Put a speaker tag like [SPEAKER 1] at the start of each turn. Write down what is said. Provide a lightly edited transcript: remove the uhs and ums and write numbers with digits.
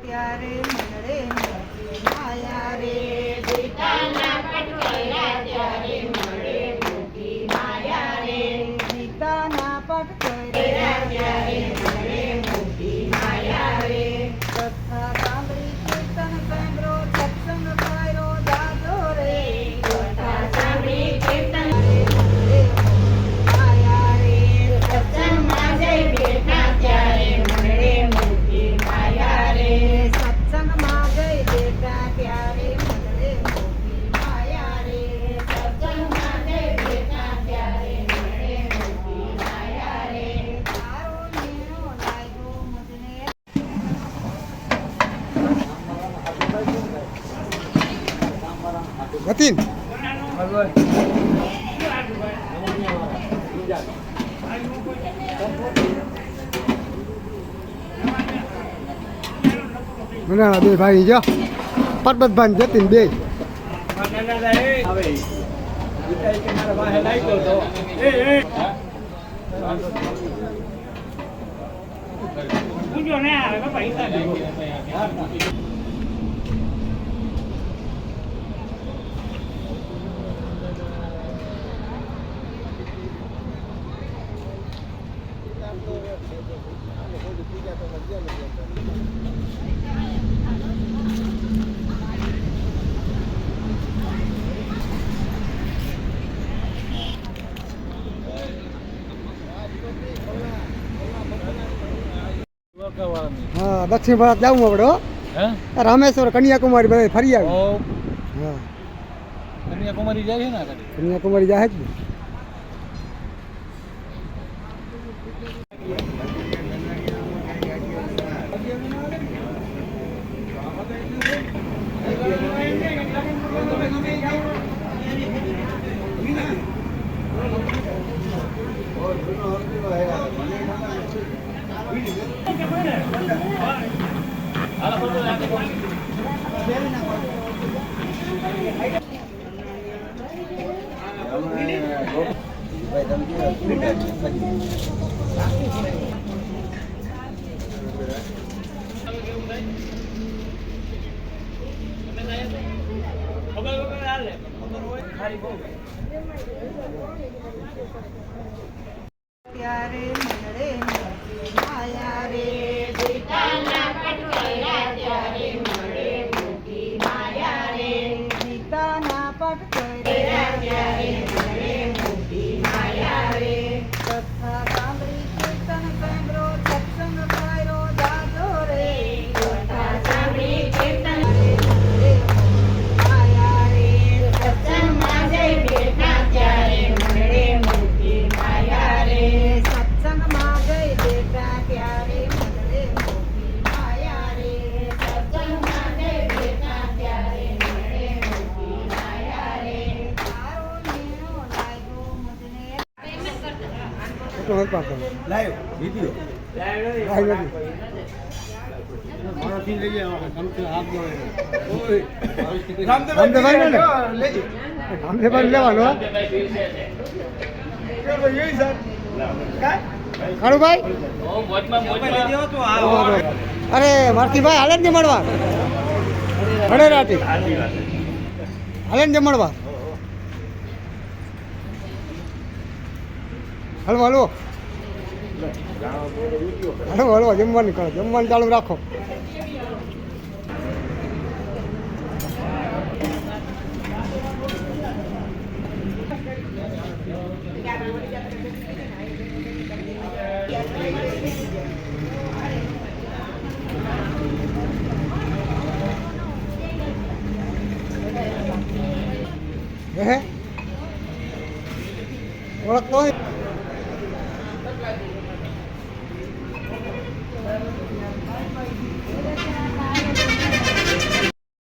[SPEAKER 1] ત્યારે મળે મોટી માયા રે ગીતાના પાઠ કર્યા ત્યારે મળે મોટી માયા રે ગીતાના પાઠ કર્યા ત્યારે મળે મોટી માયા રે કથા સાંભળી કીર્તન સાંભળો સત્સંગ કર્યો દાદો રે કથા સાંભળી કીર્તન માયા રે સત્સંગમાં જઈ બેઠા ત્યારે મળે મોટી માયા રે સત્સંગમાં જઈ બેઠા ત્યારે મળે મોટી માયા રે સત્સંગમાં જઈ બેઠા ત્યારે મળે મોટી માયા રે તારો મેળો લાગ્યો મુજને
[SPEAKER 2] જતીન ના બે ભાઈ જો પરબતભાઈ જતીન બે હા દક્ષિણ ભારત જવું આપણે રામેશ્વર કન્યાકુમારી બધા ફરી આવી હા
[SPEAKER 3] કન્યાકુમારી જાય છે ને
[SPEAKER 2] કન્યાકુમારી જાય જ ને
[SPEAKER 1] ત્યારે મળે મોટી માયા રે ગીતાના પાઠ કર્યા ત્યારે મળે મોટી માયા રે ગીતાના પાઠ કર્યા ત્યારે મળે મોટી માયા રે કથા સાંભળી કીર્તન સાંભળો સત્સંગ કર્યો દાદો રે કથા સાંભળી કીર્તન માયા રે સત્સંગમાં જઈ બેઠા ત્યારે મળે મોટી માયા રે સત્સંગમાં જઈ બેઠા ત્યારે મળે મોટી માયા રે સત્સંગમાં જઈ બેઠા ત્યારે મળે મોટી માયા રે તારો મેળો લાગ્યો મુજને
[SPEAKER 2] તો હર પાછો
[SPEAKER 3] લાઈવ વિડિયો
[SPEAKER 2] લાઈવ નથી
[SPEAKER 3] મારાથી લઈ આવો સમથી હાથ જોડે
[SPEAKER 2] રામદેવભાઈ ને રામદેવભાઈ લેવાનો કાળુભાઈ અરે મારતીભાઈ હાલે જ મળવા હડે રાતી હાલે જ મળવા હલવો હલવો હલવો હલવો જમવાનું કરો જમવાનું ચાલુ રાખો હે ઓળખતો હોય